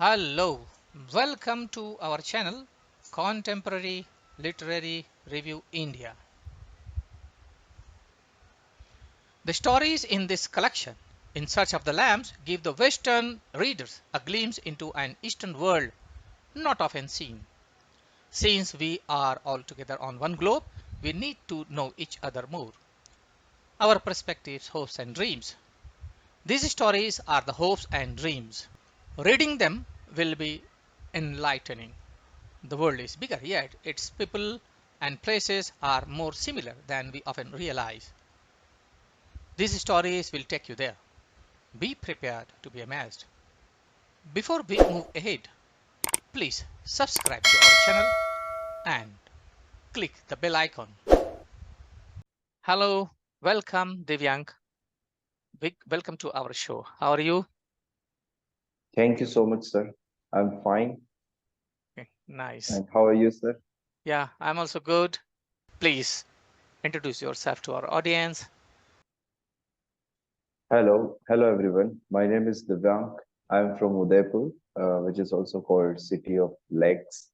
Hello, welcome to our channel Contemporary Literary Review India. The stories in this collection, In Search of the Lambs, give the Western readers a glimpse into an Eastern world not often seen. Since we are all together on one globe, we need to know each other more. Our perspectives, hopes, and dreams. These stories are the hopes and dreams. Reading them will be enlightening. The world is bigger, yet its people and places are more similar than we often realize. These stories will take you there. Be prepared to be amazed. Before we move ahead, please subscribe to our channel and click the bell icon. Hello, welcome Divyank. Welcome to our show. How are you? Thank you so much, sir. I'm fine. Okay, nice. And how are you, sir? Yeah, I'm also good. Please introduce yourself to our audience. Hello everyone. My name is Divyank. I'm from Udaipur, which is also called City of Lakes.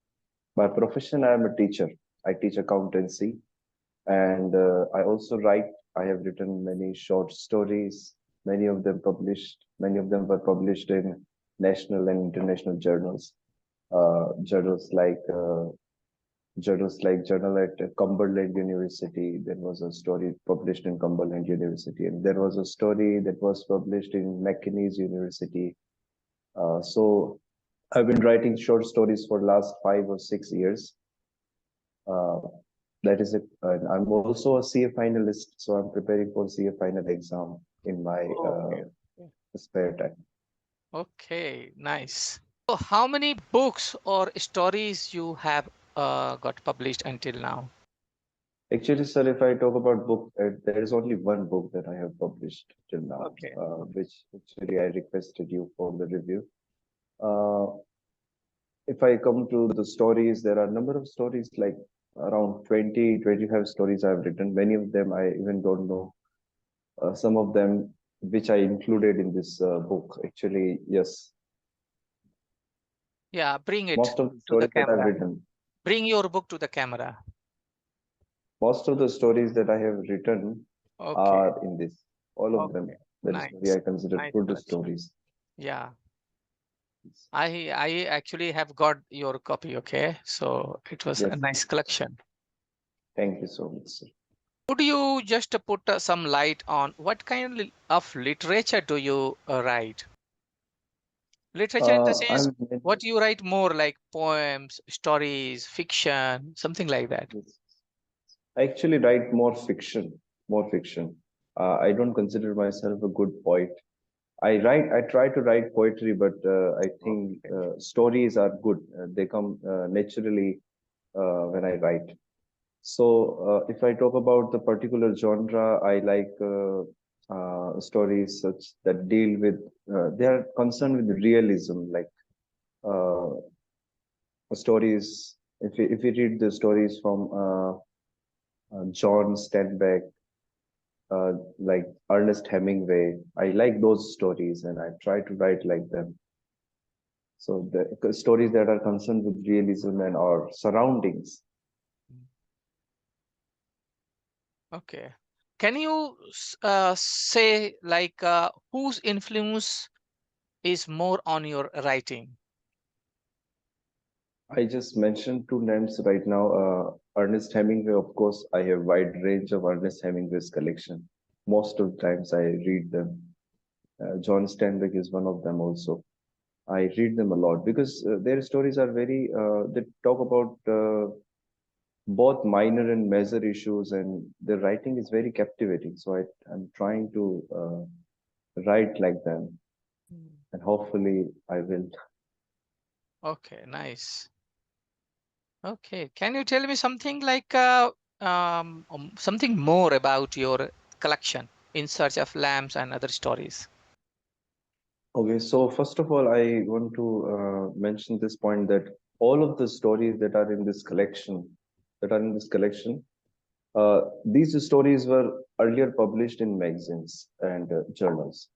By profession, I am a teacher. I teach accountancy, and I also write. I have written many short stories. Many of them published. Many of them were published in national and international journals. Journals like journal at Cumberland University. There was a story published in Cumberland University, and there was a story that was published in McKinney's University. So I've been writing short stories for last 5 or 6 years. Uh, that is it. And I'm also a CA finalist, so I'm preparing for CA final exam in my Okay. spare time. Okay, nice. So how many books or stories you have got published until now? Actually, sir, if I talk about book, there is only one book that I have published till now, Okay. which actually I requested you for the review. Uh, if I come to the stories, there are a number of stories, like around 20, 25 stories I've written. Many of them I even don't know. Some of them which I included in this book. Actually, yes, Yeah, bring it most of the to the stories that I've camera. written, Bring your book to the camera. most of the stories that I have written Okay. are in this. All of them. Okay. That is why Nice. I consider Nice good collection. stories. Yeah. I actually have got your copy, okay? So it was a Yes, nice collection. thank you so much, sir. Could you just put some light on what kind of literature do you write? Literature in the sense, I'm what you write more like poems, stories, fiction, something like that. I actually write more fiction, more fiction. I don't consider myself a good poet. I try to write poetry, but I think Okay. stories are good. They come naturally when I write. So, if I talk about the particular genre, I like stories such that deal with, they are concerned with realism, like uh, stories. If we read the stories from John Steinbeck, like Ernest Hemingway. I like those stories and I try to write like them. So the stories that are concerned with realism and our surroundings. Okay. Can you say like whose influence is more on your writing? I just mentioned two names right now. Ernest Hemingway, of course, I have wide range of Ernest Hemingway's collection. Most of the times I read them. John Steinbeck is one of them also. I read them a lot because their stories are they talk about both minor and major issues, and the writing is very captivating. So I'm trying to write like them, Mm. and hopefully I will. Okay, nice. Okay, can you tell me something like something more about your collection, In Search of Lambs and Other Stories? Okay, so first of all, I want to mention this point that all of the stories that are in this collection, these stories were earlier published in magazines and journals.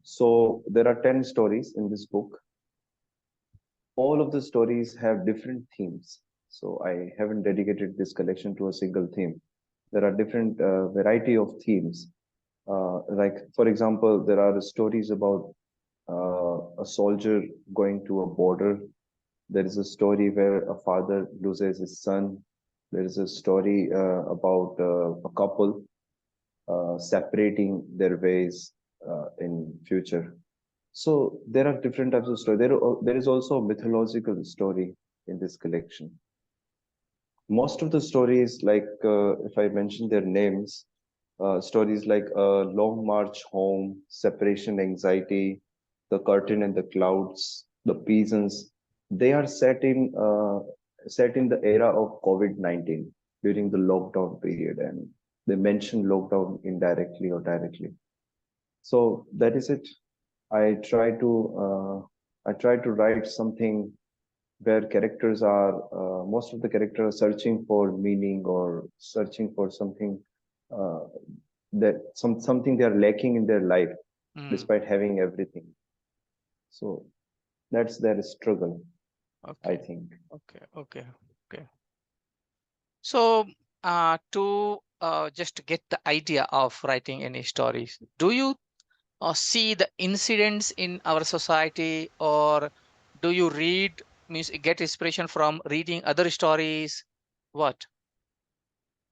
So there are 10 stories in this book. all of the stories have different themes. So I haven't dedicated this collection to a single theme. There are different variety of themes. Like, for example, there are stories about a soldier going to a border. There is a story where a father loses his son. There is a story about a couple separating their ways in future. So there are different types of story. There is also a mythological story in this collection. Most of the stories, like if I mention their names, stories like Long March Home, Separation Anxiety, The Curtain and the Clouds, The Peasants, they are set in the era of COVID-19 during the lockdown period, and they mention lockdown indirectly or directly. So that is it. I try to write something where characters are most of the characters are searching for meaning or searching for something uh, something they are lacking in their life Hmm. despite having everything. So that's their struggle, I Okay. think. Okay. Okay. Okay. So, to just get the idea of writing any stories, do you see the incidents in our society, or do you read, means get inspiration from reading other stories? What?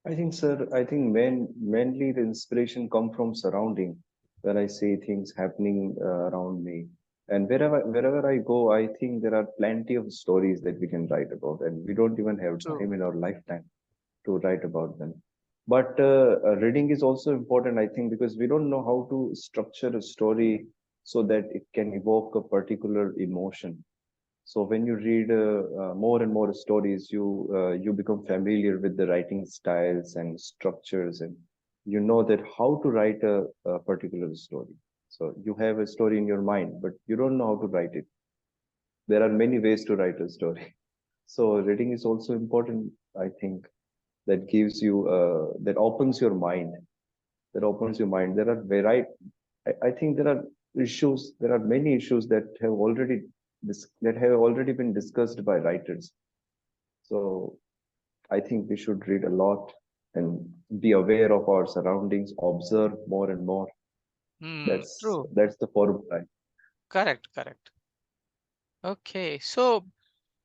I think, sir, I think mainly the inspiration come from surrounding when I see things happening around me. And wherever I go, I think there are plenty of stories that we can write about, and we don't even have True. time in our lifetime to write about them. But reading is also important, I think, because we don't know how to structure a story so that it can evoke a particular emotion. So when you read more and more stories, you become familiar with the writing styles and structures, and you know that how to write a particular story. So you have a story in your mind, but you don't know how to write it. There are many ways to write a story. So reading is also important, I think, that gives you that opens your mind. That opens your mind. There are variety. I think there are issues. There are many issues that have already been discussed by writers. So I think we should read a lot and be aware of our surroundings, observe more and more. Hmm. That's True. that's the formula. Correct. Correct. Okay. So,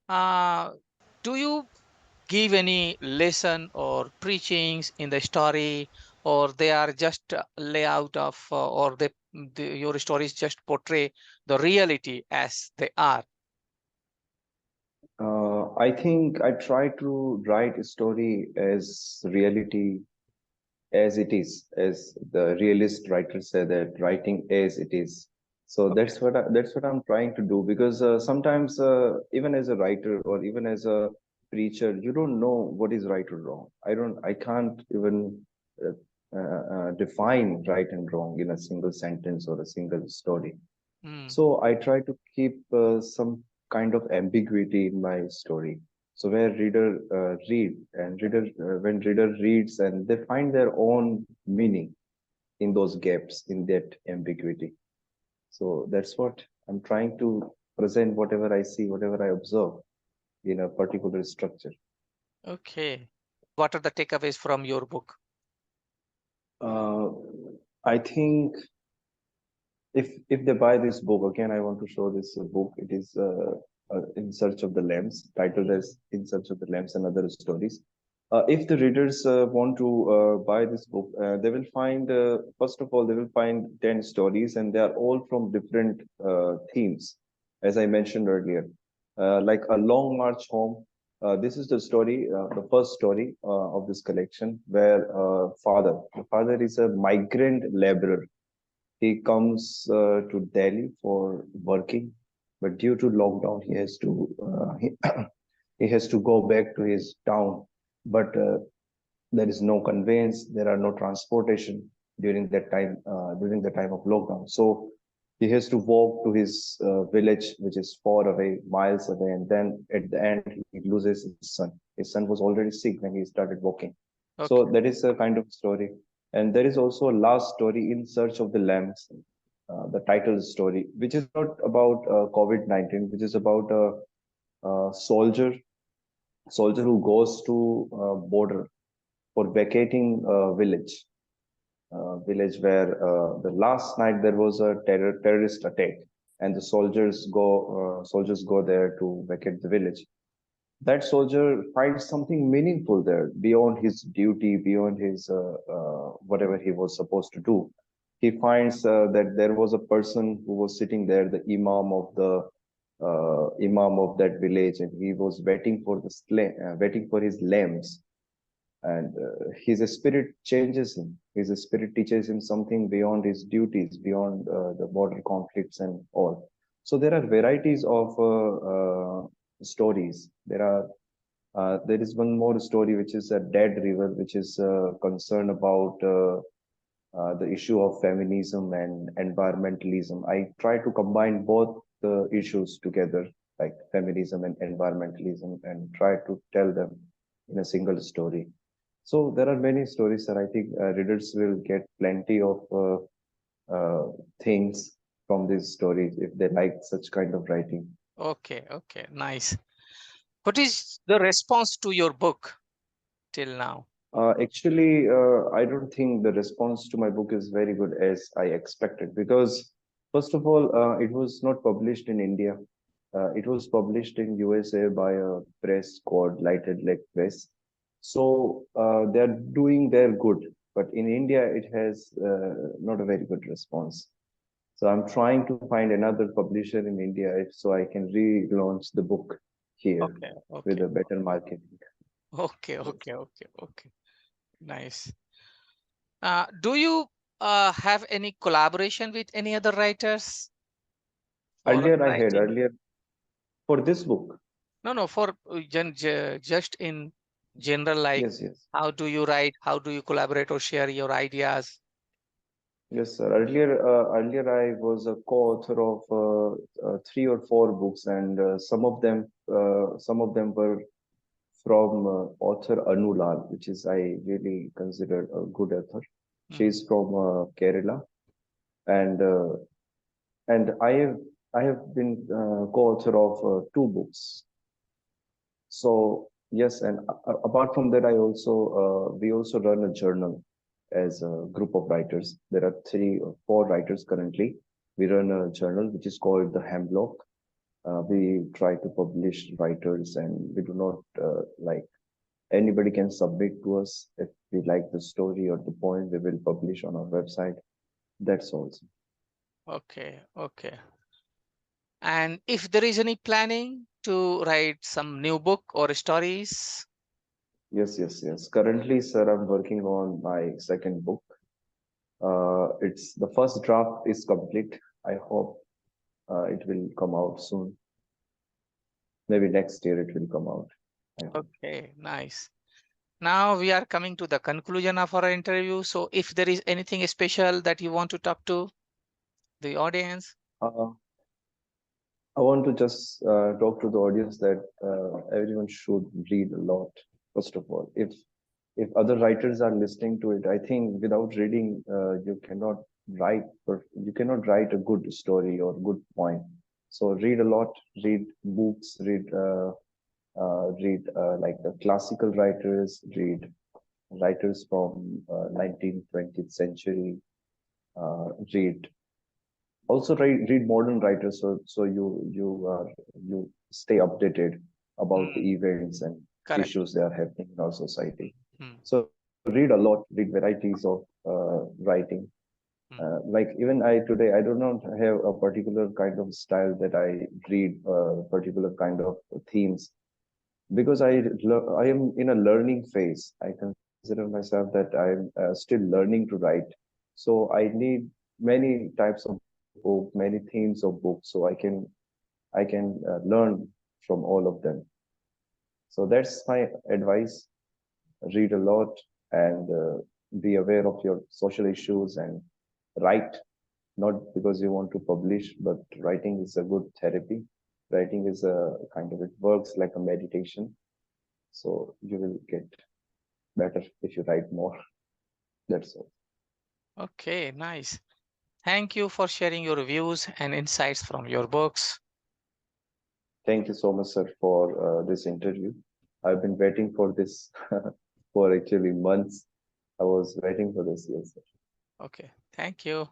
uh, do you give any lesson or preachings in the story, or they are just layout of, or your stories just portray the reality as they are? I think I try to write a story as reality as it is, as the realist writers say that writing as it is. So Okay. that's what I'm trying to do because sometimes even as a writer or even as a preacher, you don't know what is right or wrong. I can't even define right and wrong in a single sentence or a single story. Hmm. So I try to keep some kind of ambiguity in my story. So where reader read and reader when reader reads and they find their own meaning in those gaps in that ambiguity. So that's what I'm trying to present. Whatever I see, whatever I observe in a particular structure. Okay. What are the takeaways from your book? Uh, I think if they buy this book again, I want to show this book. It is In Search of the Lambs, titled as In Search of the Lambs and Other Stories. If the readers want to buy this book, they will find first of all they will find 10 stories, and they are all from different themes, as I mentioned earlier. Like A Long March Home, this is the first story of this collection, where the father is a migrant laborer. He comes to Delhi for working, but due to lockdown, he has to go back to his town. But there is no conveyance, there are no transportation during the time of lockdown. So he has to walk to his village, which is far away, miles away, and then at the end he loses his son. His son was already sick when he started walking. So Okay. that is a kind of story. And there is also a last story, In Search of the Lambs, the title story, which is not about COVID-19, which is about soldier who goes to border for vacating a village where the last night there was a terrorist attack, and the soldiers go there to vacate the village. That soldier finds something meaningful there beyond his duty, beyond his whatever he was supposed to do. He finds that there was a person who was sitting there, the imam of that village, and he was waiting for his lambs. And his spirit changes him. His spirit teaches him something beyond his duties, beyond the border conflicts and all. So there are varieties of stories. There is one more story which is a dead river, which is concerned about the issue of feminism and environmentalism. I try to combine both the issues together, like feminism and environmentalism, and try to tell them in a single story. So there are many stories, and I think readers will get plenty of things from these stories if they like such kind of writing. Okay, okay, nice. What is the response to your book till now? I don't think the response to my book is very good as I expected because, first of all, it was not published in India. It was published in USA by a press called Lighted Leg Press. So they're doing their good, but in India it has not a very good response. So I'm trying to find another publisher in India so I can relaunch the book here Okay, with okay, a better marketing. okay, Yes. okay, okay, okay. Nice. Do you have any collaboration with any other writers for Earlier I had writing? earlier for this book. No, no, for just in general, like Yes, yes. how do you write? How do you collaborate or share your ideas? Yes, sir. Earlier I was a co-author of three or four books, and some of them were from author Anulal, which is I really consider a good author. Mm, She's from Kerala, and uh, and I have been co-author of two books. So yes, and apart from that, I also we also run a journal as a group of writers. There are three or four writers currently. We run a journal which is called the Hemlock. We try to publish writers, and we do not like anybody can submit to us if we like the story or the poem. We will publish on our website. That's also. okay, okay. And if there is any planning to write some new book or stories? Yes, yes, yes. Currently, sir, I'm working on my second book. It's the first draft is complete. I hope it will come out soon. Maybe next year it will come out. I hope. Okay, nice. Now we are coming to the conclusion of our interview. So if there is anything special that you want to talk to the audience. Uh, I want to just talk to the audience that everyone should read a lot. First of all, if other writers are listening to it, I think without reading, you cannot write a good story or good point. So read a lot, read books, read like the classical writers, read writers from 19th, 20th century, read also read modern writers so you stay updated about the Mm, events and correct. issues that are happening in our society. Mm, So read a lot, read varieties of writing. mm, Like even I today, I do not have a particular kind of style that I read particular kind of themes because I am in a learning phase. I consider myself that I'm still learning to write. So I need many types of book, many themes of books, so I can learn from all of them. So that's my advice. Read a lot and be aware of your social issues and write, not because you want to publish, but writing is a good therapy. Writing is a kind of, it works like a meditation. So you will get better if you write more. That's all. okay, nice. Thank you for sharing your views and insights from your books. Thank you so much, sir, for this interview. I've been waiting for this for actually months. I was waiting for this. Yes, sir. Okay, thank you.